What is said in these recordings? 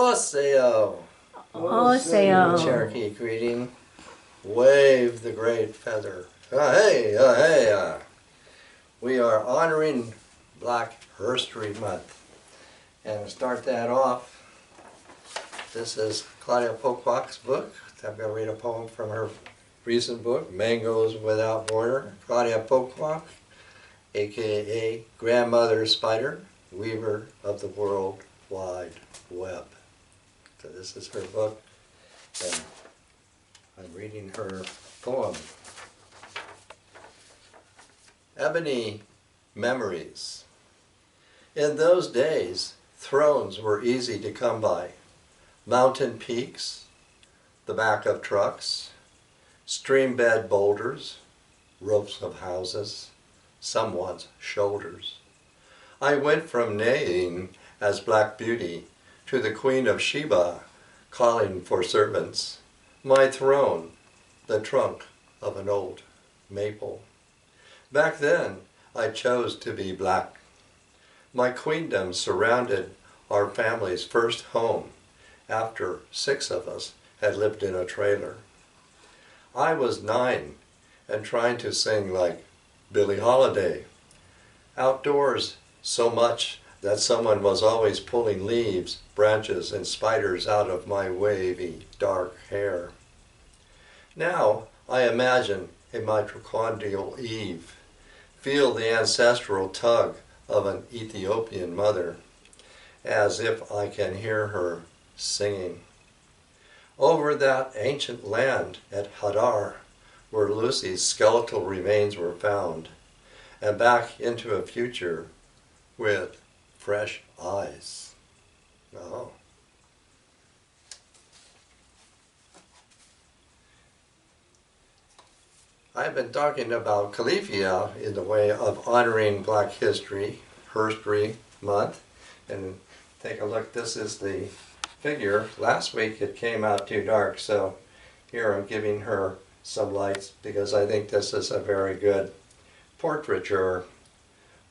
Oseo. Oseo. Cherokee greeting. Wave the great feather. Hey. We are honoring Black Herstory Month. And to start that off, this is Claudia Poquak's book. I'm going to read a poem from her recent book, Mangoes Without Border. Claudia Poquak, aka Grandmother Spider, weaver of the World Wide Web. So this is her book, and I'm reading her poem. Ebony Memories. In those days, thrones were easy to come by. Mountain peaks, the back of trucks, streambed boulders, roofs of houses, someone's shoulders. I went from neighing as Black Beauty to the Queen of Sheba, calling for servants. My throne, the trunk of an old maple. Back then, I chose to be black. My queendom surrounded our family's first home after 6 of us had lived in a trailer. I was 9 and trying to sing like Billie Holiday. Outdoors so much that someone was always pulling leaves, branches, and spiders out of my wavy, dark hair. Now I imagine a mitochondrial Eve, feel the ancestral tug of an Ethiopian mother, as if I can hear her singing. Over that ancient land at Hadar, where Lucy's skeletal remains were found, and back into a future with fresh eyes. Oh. I've been talking about Cahuilla in the way of honoring Black History, Herstory Month, and take a look. This is the figure. Last week it came out too dark, so here I'm giving her some lights because I think this is a very good portraiture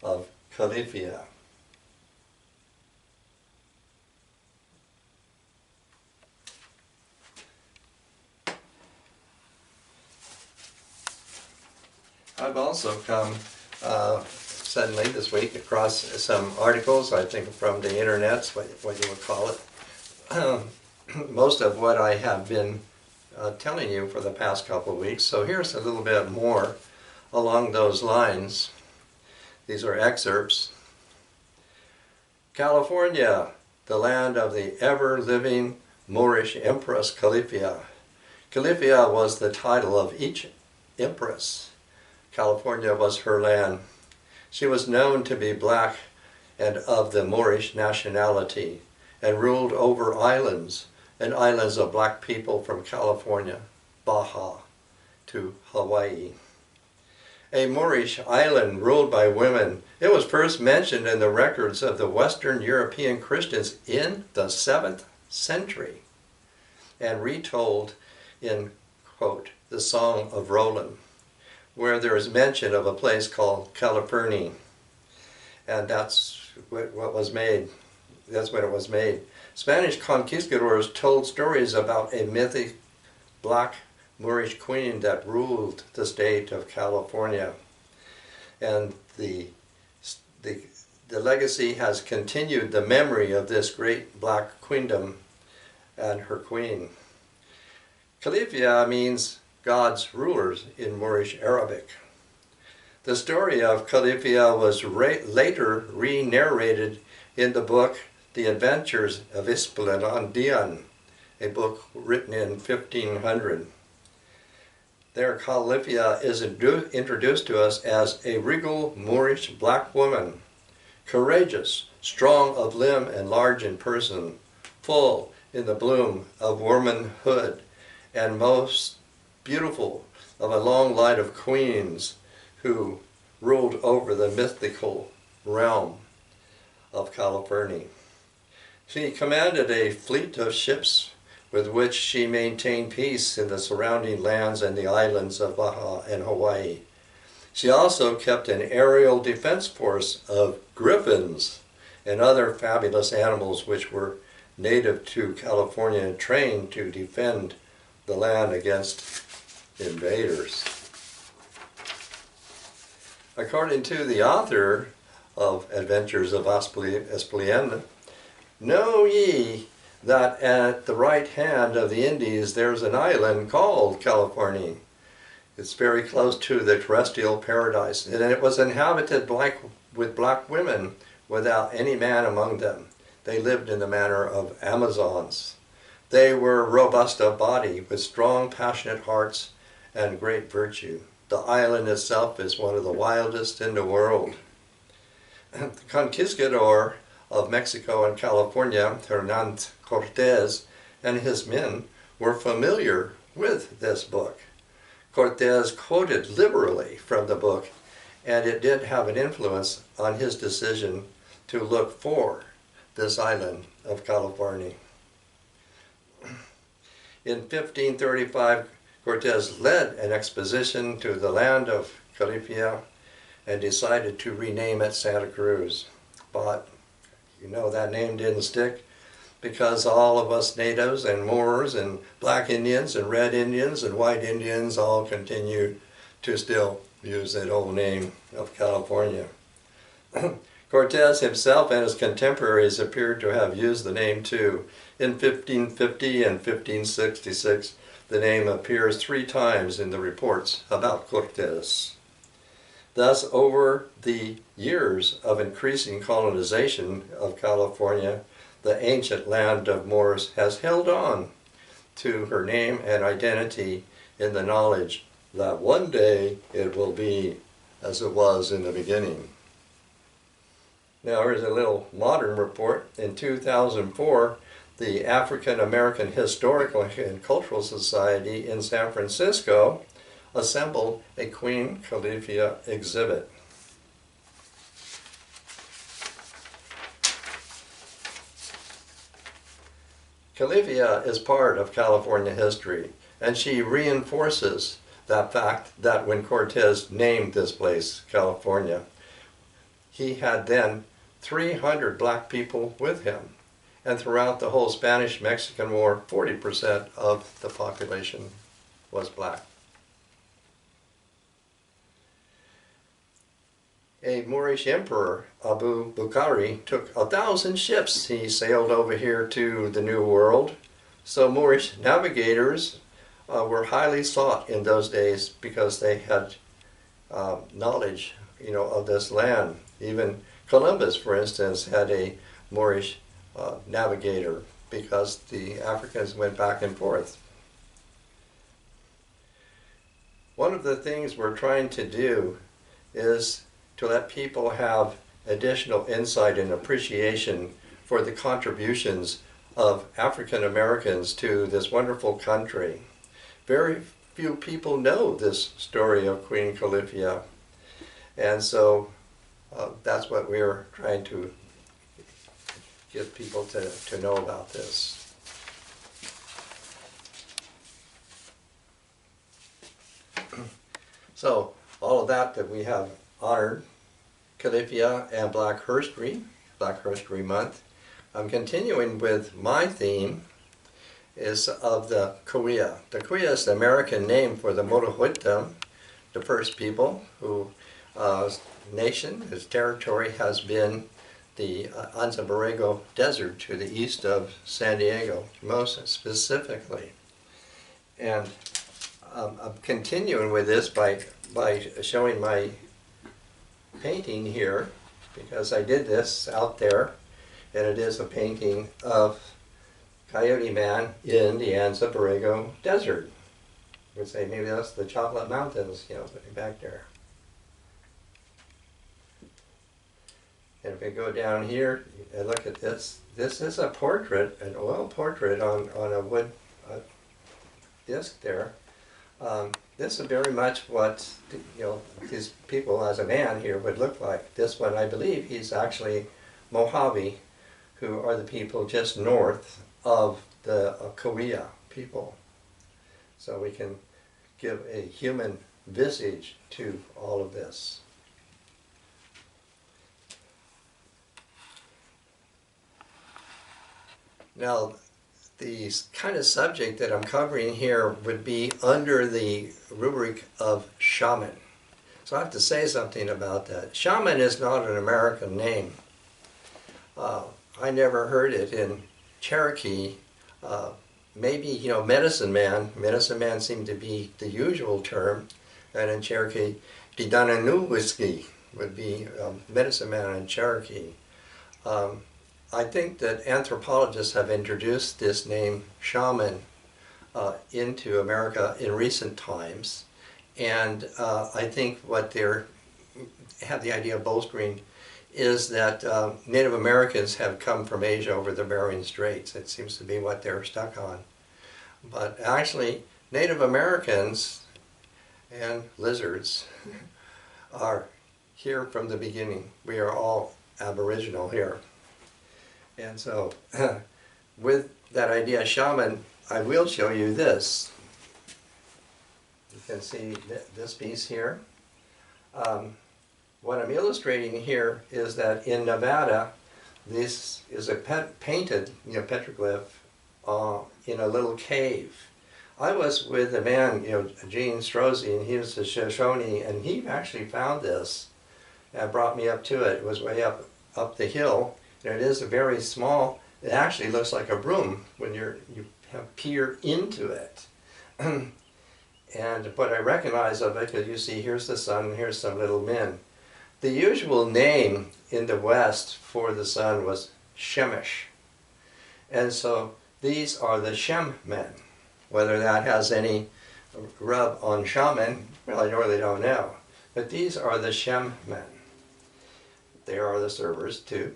of Cahuilla. I've also come suddenly this week across some articles, I think from the internet, what you would call it. Most of what I have been telling you for the past couple of weeks. So here's a little bit more along those lines. These are excerpts. California, the land of the ever-living Moorish Empress Cahuilla. Cahuilla was the title of each empress. California was her land. She was known to be black and of the Moorish nationality and ruled over islands and islands of black people from California, Baja, to Hawaii. A Moorish island ruled by women. It was first mentioned in the records of the Western European Christians in the 7th century and retold in, quote, the Song of Roland, where there is mention of a place called California, and that's what was made. That's when it was made. Spanish conquistadors told stories about a mythic black Moorish queen that ruled the state of California, and the legacy has continued the memory of this great black queendom and her queen. Cahuilla means God's rulers in Moorish Arabic. The story of Cahuilla was later re-narrated in the book The Adventures of Esplandian, a book written in 1500. There, Cahuilla is introduced to us as a regal Moorish black woman, courageous, strong of limb and large in person, full in the bloom of womanhood, and most beautiful of a long line of queens who ruled over the mythical realm of California. She commanded a fleet of ships with which she maintained peace in the surrounding lands and the islands of Baja and Hawaii. She also kept an aerial defense force of griffins and other fabulous animals which were native to California and trained to defend the land against invaders. According to the author of Adventures of Esplien, know ye that at the right hand of the Indies there's an island called California. It's very close to the terrestrial paradise, and it was inhabited with black women without any man among them. They lived in the manner of Amazons. They were robust of body, with strong, passionate hearts and great virtue. The island itself is one of the wildest in the world. The conquistador of Mexico and California, Hernán Cortés, and his men were familiar with this book. Cortés quoted liberally from the book, and it did have an influence on his decision to look for this island of California. In 1535, Cortés led an expedition to the land of Cahuilla and decided to rename it Santa Cruz. But you know that name didn't stick because all of us natives and Moors and black Indians and red Indians and white Indians all continue to still use that old name of California. Cortés himself and his contemporaries appeared to have used the name too. In 1550 and 1566, the name appears 3 times in the reports about Cortés. Thus, over the years of increasing colonization of California, the ancient land of Moors has held on to her name and identity in the knowledge that one day it will be as it was in the beginning. Now here's a little modern report. In 2004, the African American Historical and Cultural Society in San Francisco assembled a Queen Cahuilla exhibit. Cahuilla is part of California history, and she reinforces that fact that when Cortés named this place California, he had then 300 black people with him. And throughout the whole Spanish-Mexican War, 40% of the population was black. A Moorish emperor, Abu Bukhari, took 1,000 ships. He sailed over here to the New World. So Moorish navigators were highly sought in those days because they had knowledge, of this land. Even Columbus, for instance, had a Moorish navigator because the Africans went back and forth. One of the things we're trying to do is to let people have additional insight and appreciation for the contributions of African Americans to this wonderful country. Very few people know this story of Queen Cahuilla, and so that's what we're trying to get people to know about this. So all of that we have honored Cahuilla and Black Herstory Month. I'm continuing with my theme is of the Cahuilla. The Cahuilla is the American name for the Motohuita, the first people who nation, his territory has been the Anza Borrego Desert to the east of San Diego, most specifically. And I'm continuing with this by showing my painting here, because I did this out there, and it is a painting of Coyote Man in the Anza Borrego Desert. I would say maybe that's the Chocolate Mountains, back there. And if we go down here and look at this, this is a portrait, an oil portrait on a wood disc there. This is very much what these people as a man here would look like. This one, I believe, he's actually Mojave, who are the people just north of the Cahuilla people. So we can give a human visage to all of this. Now, the kind of subject that I'm covering here would be under the rubric of shaman. So I have to say something about that. Shaman is not an American name. I never heard it in Cherokee. Maybe, you know, medicine man. Medicine man seemed to be the usual term. And in Cherokee, Didananu would be medicine man in Cherokee. I think that anthropologists have introduced this name shaman into America in recent times. And I think what they have the idea of bolstering is that Native Americans have come from Asia over the Bering Straits. It seems to be what they're stuck on. But actually, Native Americans and lizards are here from the beginning. We are all Aboriginal here. And so, with that idea, shaman, I will show you this. You can see this piece here. What I'm illustrating here is that in Nevada, this is a painted, you know, petroglyph in a little cave. I was with a man, you know, Gene Strozzi, and he was a Shoshone, and he actually found this and brought me up to it. It was way up the hill. And it is a very small, it actually looks like a room when you peer into it. And what I recognize of it, because you see here's the sun, and here's some little men. The usual name in the West for the sun was Shemish. And so these are the Shem men. Whether that has any rub on shaman, well, I really don't know. But these are the Shem men. They are the servers to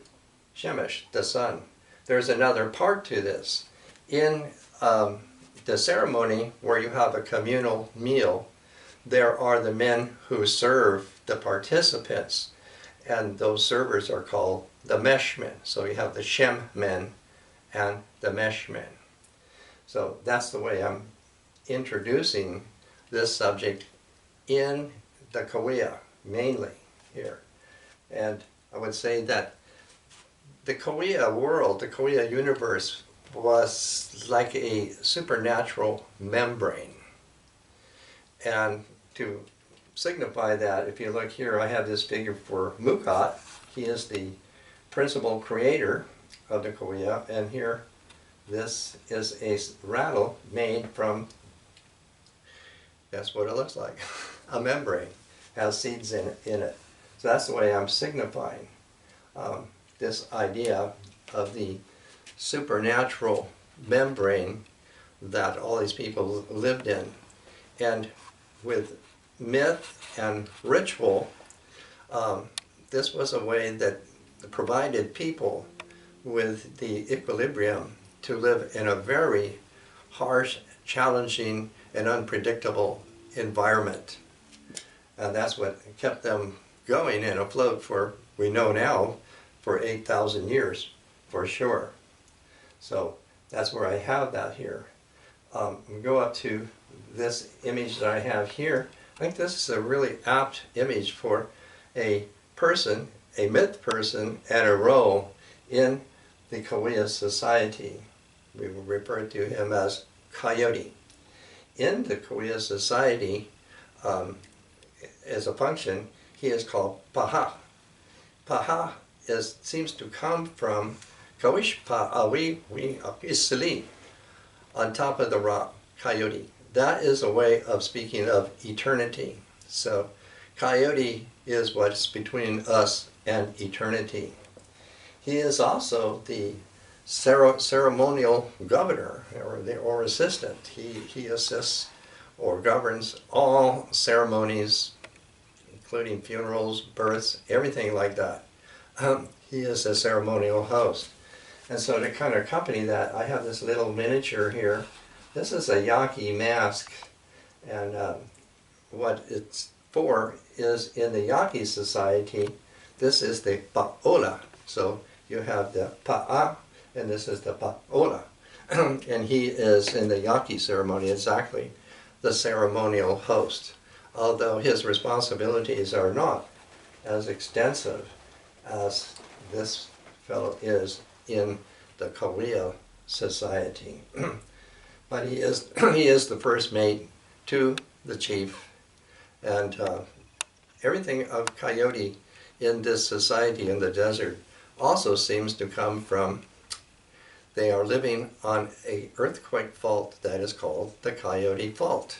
Shemesh, the sun. There's another part to this. In the ceremony where you have a communal meal, there are the men who serve the participants, and those servers are called the mesh men. So you have the Shem men and the mesh men. So that's the way I'm introducing this subject in the Cahuilla, mainly here. And I would say that the Cahuilla world, the Cahuilla universe, was like a supernatural membrane. And to signify that, if you look here, I have this figure for Mukot. He is the principal creator of the Cahuilla, and here this is a rattle made from, that's what it looks like, a membrane, has seeds in it. So that's the way I'm signifying this idea of the supernatural membrane that all these people lived in. And with myth and ritual, this was a way that provided people with the equilibrium to live in a very harsh, challenging, and unpredictable environment. And that's what kept them going and afloat for, we know now, for 8,000 years, for sure. So that's where I have that here. We go up to this image that I have here. I think this is a really apt image for a person, a myth person, and a role in the Cahuilla society. We will refer to him as Coyote. In the Cahuilla society, as a function, he is called Paha. Paha seems to come from Kawish Pa'awi Isli, on top of the rock, Coyote. That is a way of speaking of eternity. So Coyote is what's between us and eternity. He is also the ceremonial governor or assistant. He assists or governs all ceremonies, including funerals, births, everything like that. He is a ceremonial host. And so to kind of accompany that, I have this little miniature here. This is a Yaki Mask, and what it's for is in the Yaki society, this is the Pa'ola. So you have the Pa'a, and this is the Pa'ola. And he is, in the Yaki ceremony, exactly the ceremonial host, although his responsibilities are not as extensive as this fellow is in the Cahuilla society. But he is, he is the first mate to the chief, and everything of Coyote in this society in the desert also seems to come from, they are living on a earthquake fault that is called the Coyote Fault.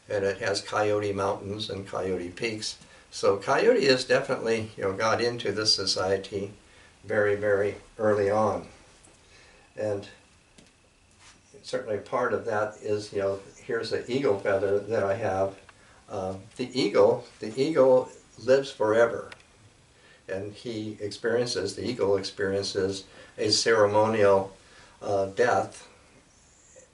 And it has Coyote Mountains and Coyote Peaks. So Coyote has definitely, got into this society very, very early on. And certainly part of that is, here's an eagle feather that I have. The eagle lives forever. And the eagle experiences a ceremonial death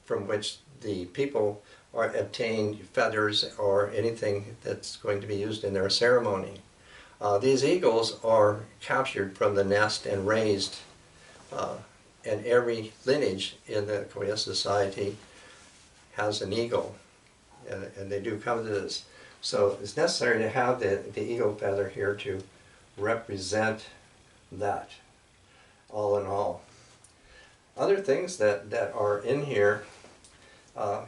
from which the people obtain feathers or anything that's going to be used in their ceremony. These eagles are captured from the nest and raised, and every lineage in the Cahuilla society has an eagle, and they do come to this. So it's necessary to have the eagle feather here to represent that, all in all. Other things that are in here,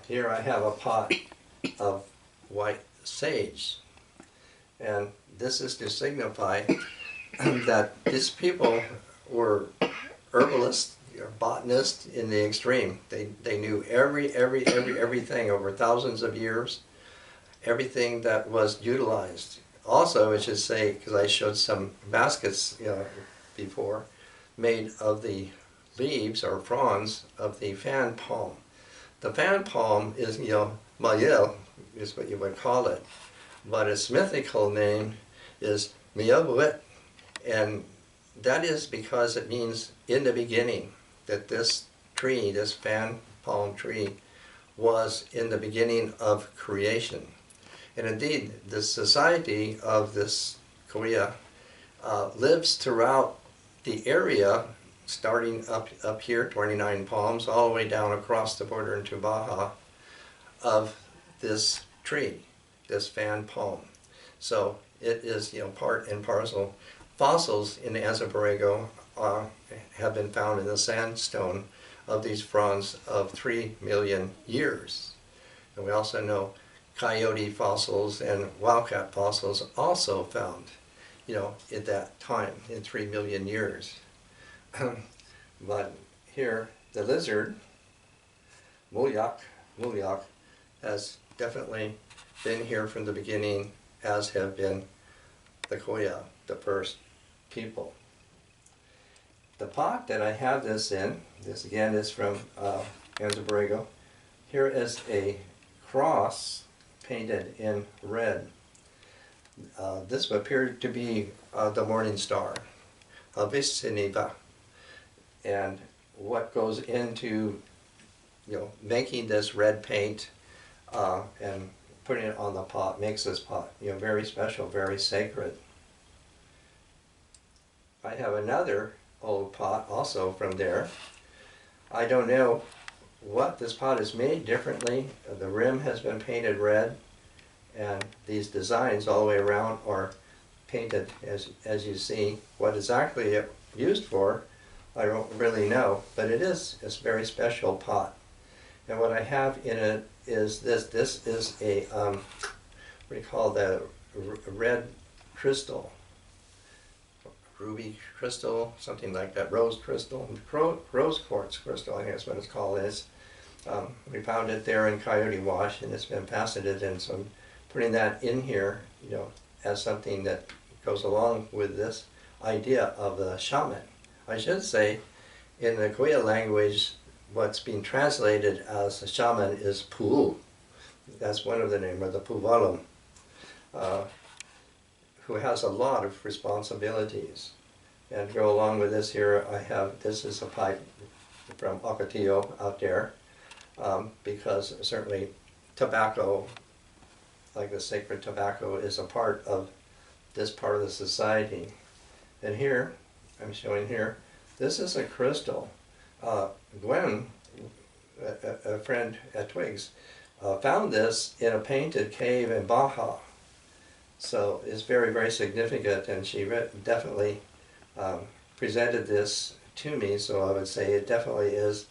here I have a pot of white sage, and this is to signify that these people were herbalists, botanists in the extreme. They knew everything over thousands of years, everything that was utilized. Also, I should say, because I showed some baskets before, made of the leaves or fronds of the fan palm. The fan palm is, mayel, is what you would call it, but its mythical name is miyabuit, and that is because it means in the beginning, that this tree, this fan palm tree, was in the beginning of creation. And indeed, the society of this Cahuilla lives throughout the area, starting up here, 29 Palms, all the way down across the border into Baja, of this tree, this fan palm. So it is, part and parcel. Fossils in Azaborrego have been found in the sandstone of these fronds of 3 million years. And we also know coyote fossils and wildcat fossils also found, at that time, in 3 million years. But here, the lizard, mulyak, has definitely been here from the beginning, as have been the Cahuilla, the first people. The pot that I have this in, this again is from Azaborrego. Here is a cross painted in red. This appeared to be the morning star, Visiniva. And what goes into, making this red paint and putting it on the pot makes this pot, very special, very sacred. I have another old pot also from there. I don't know what this pot is made differently. The rim has been painted red, and these designs all the way around are painted as you see. What exactly it used for, I don't really know, but it is a very special pot. And what I have in it is this. This is a, what do you call that, red crystal, ruby crystal, something like that, rose crystal, rose quartz crystal, I think that's what it's called. We found it there in Coyote Wash, and it's been faceted, and so I'm putting that in here, as something that goes along with this idea of the shaman. I should say, in the Cahuilla language, what's being translated as a shaman is Puu. That's one of the names, or the Puvalum, who has a lot of responsibilities. And to go along with this here, I have, this is a pipe from Ocotillo out there, because certainly tobacco, like the sacred tobacco, is a part of this part of the society. And here, I'm showing here, this is a crystal. Gwen, a friend at Twigs, found this in a painted cave in Baja. So it's very, very significant, and she definitely presented this to me, so I would say it definitely is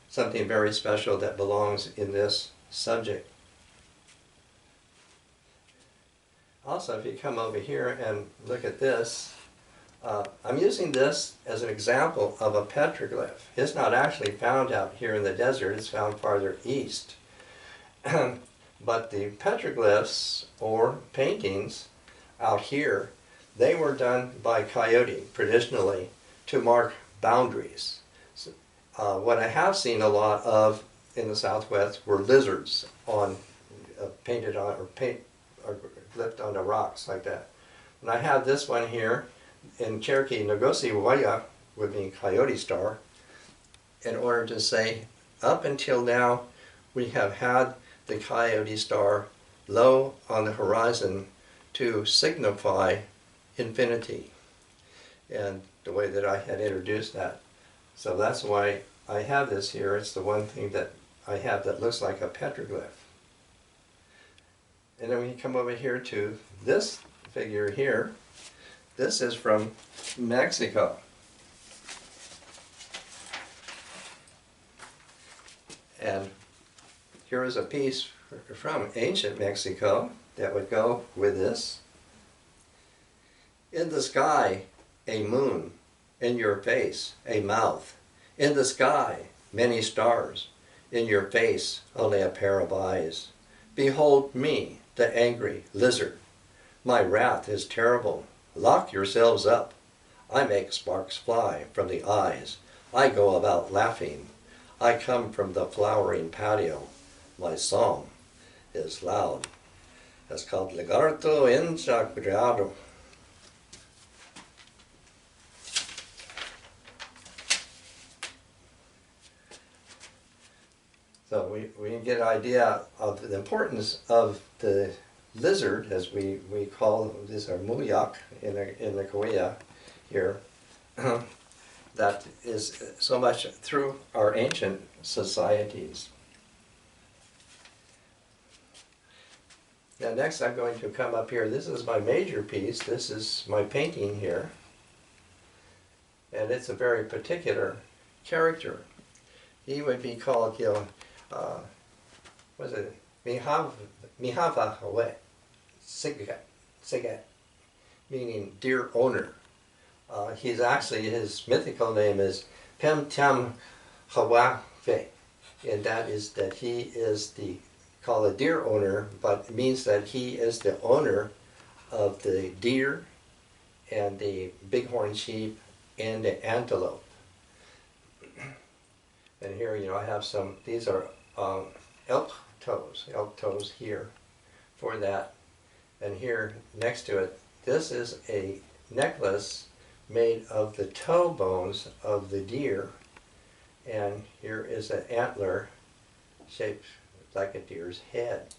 something very special that belongs in this subject. Also, if you come over here and look at this, I'm using this as an example of a petroglyph. It's not actually found out here in the desert, it's found farther east. But the petroglyphs, or paintings, out here, they were done by Coyote, traditionally, to mark boundaries. So, what I have seen a lot of in the Southwest were lizards on, painted on, or glyphed onto rocks like that. And I have this one here, in Cherokee, Ngosi Waya would mean Coyote Star, in order to say, up until now, we have had the Coyote Star low on the horizon to signify infinity, and the way that I had introduced that. So that's why I have this here. It's the one thing that I have that looks like a petroglyph. And then we come over here to this figure here. This is from Mexico. And here is a piece from ancient Mexico that would go with this. In the sky, a moon. In your face, a mouth. In the sky, many stars. In your face, only a pair of eyes. Behold me, the angry lizard. My wrath is terrible. Lock yourselves up. I make sparks fly from the eyes. I go about laughing. I come from the flowering patio. My song is loud. It's called Lagarto Enchacreado. So we get an idea of the importance of the lizard, as we call this, our muyak in the Cahuilla here, that is so much through our ancient societies. Now next I'm going to come up here. This is my major piece. This is my painting here. And it's a very particular character. He would be called, was it Mihava Hawe, Sigat, meaning dear owner. He's actually, his mythical name is Pem Tam Hawafe, and that is that he is called a deer owner, but it means that he is the owner of the deer and the bighorn sheep and the antelope. And here, I have some, these are elk toes here for that. And here next to it, this is a necklace made of the toe bones of the deer. And here is an antler shaped like a deer's head.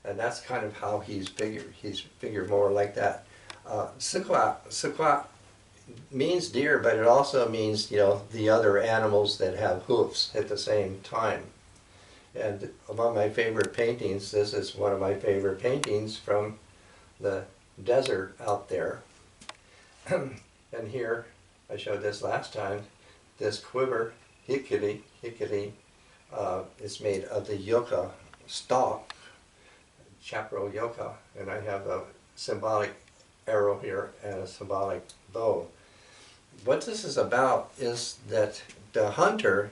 And that's kind of how he's figured. He's figured more like that. Sikwa means deer, but it also means, the other animals that have hoofs at the same time. And among my favorite paintings, this is one of my favorite paintings from the desert out there. And here, I showed this last time, this quiver, hikiri, is made of the yucca stalk, chapro yucca, and I have a symbolic arrow here and a symbolic bow. What this is about is that the hunter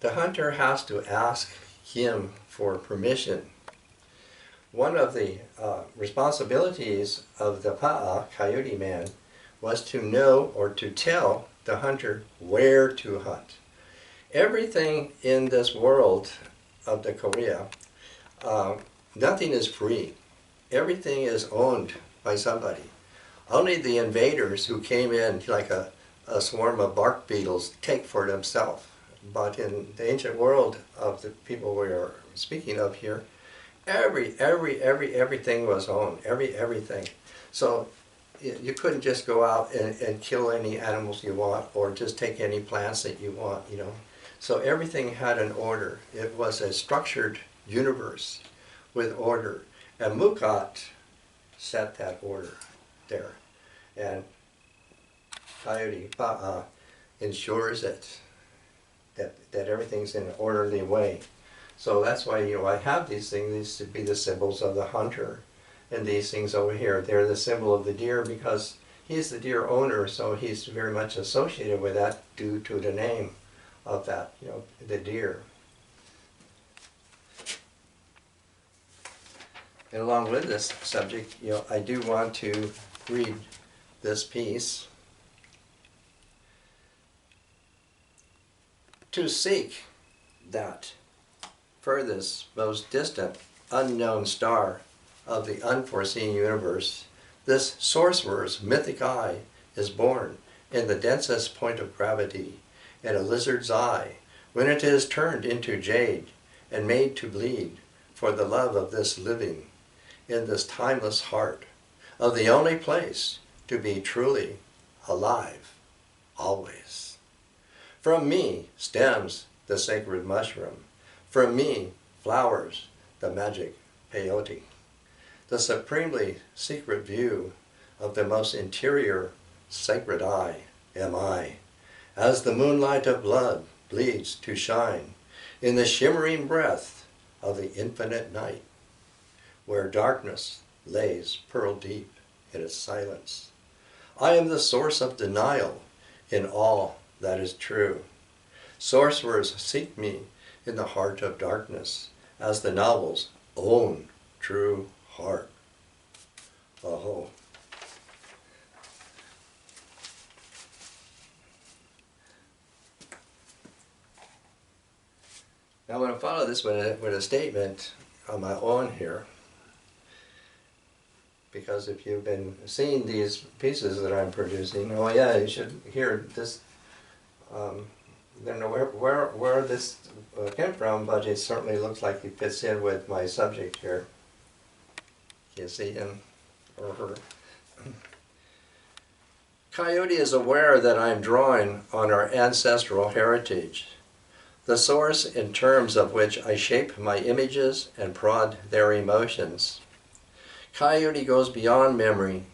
has to ask him for permission. One of the responsibilities of the Pa'a, Coyote Man, was to know or to tell the hunter where to hunt. Everything in this world of the Cahuilla, nothing is free. Everything is owned by somebody. Only the invaders who came in like a swarm of bark beetles take for themselves. But in the ancient world of the people we are speaking of here, everything was owned, everything. So you couldn't just go out and kill any animals you want, or just take any plants that you want, So everything had an order. It was a structured universe with order. And Mukat set that order there. And Coyote Pa'a ensures it, that everything's in an orderly way. So that's why, you know, I have these things. These to be the symbols of the hunter. And these things over here, they're the symbol of the deer because he's the deer owner, so he's very much associated with that due to the name of that, you know, the deer. And along with this subject, you know, I do want to read this piece. To seek that furthest, most distant, unknown star of the unforeseen universe, this sorcerer's mythic eye is born in the densest point of gravity, in a lizard's eye, when it is turned into jade and made to bleed for the love of this living, in this timeless heart of the only place to be truly alive, always. From me stems the sacred mushroom. From me flowers the magic peyote. The supremely secret view of the most interior sacred eye am I, as the moonlight of blood bleeds to shine in the shimmering breath of the infinite night, where darkness lays pearl deep in its silence. I am the source of denial in all that is true. Sorcerers seek me in the heart of darkness, as the novel's own true heart. Oh. Now I'm going to follow this with a statement on my own here, because if you've been seeing these pieces that I'm producing, oh yeah, you should hear this. I don't know where this came from, but it certainly looks like it fits in with my subject here. You see him or her. Coyote is aware that I am drawing on our ancestral heritage, the source in terms of which I shape my images and prod their emotions. Coyote goes beyond memory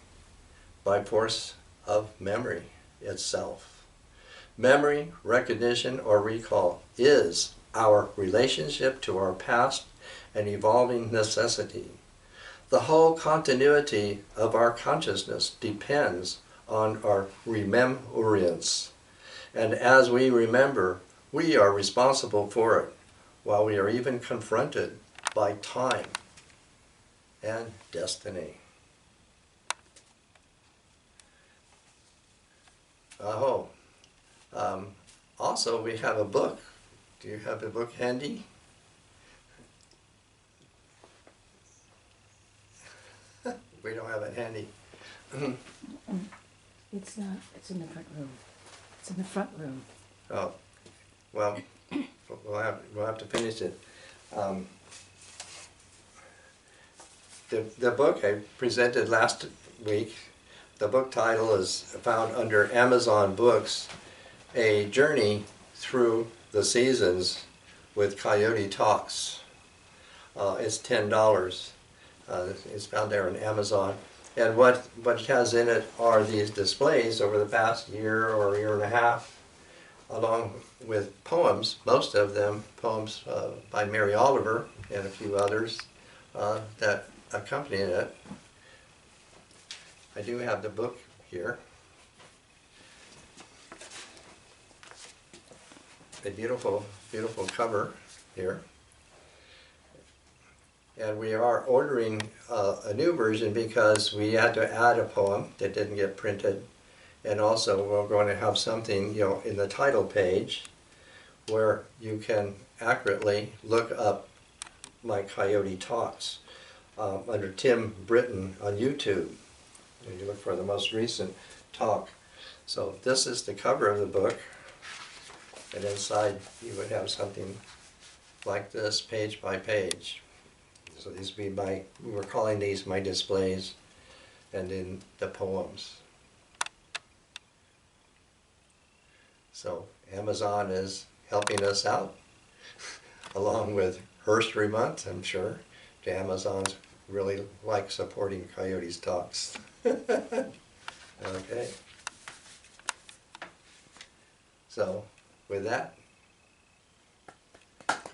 by force of memory itself. Memory, recognition, or recall is our relationship to our past and evolving necessity. The whole continuity of our consciousness depends on our remembrance. And as we remember, we are responsible for it, while we are even confronted by time and destiny. Oh. Also, we have a book. Do you have the book handy? We don't have it handy. It's not. It's in the front room. It's in the front room. Oh, well, we'll have to finish it. The book I presented last week, the book title is found under Amazon Books, A Journey Through the Seasons with Coyote Talks. It's $10. It's found there on Amazon. And what it has in it are these displays over the past year or year and a half, along with poems, most of them poems by Mary Oliver and a few others that accompany it. I do have the book here. A beautiful, beautiful cover here. And we are ordering a new version because we had to add a poem that didn't get printed. And also we're going to have something, you know, in the title page where you can accurately look up my Coyote Talks under Tim Britton on YouTube. And you look for the most recent talk. So this is the cover of the book. And inside you would have something like this, page by page. So these would be we were calling these my displays, and in the poems. So Amazon is helping us out, along with Herstory Month, I'm sure. Amazon's really like supporting Coyote's Talks. Okay. So with that,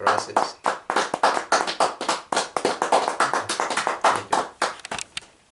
Gracias.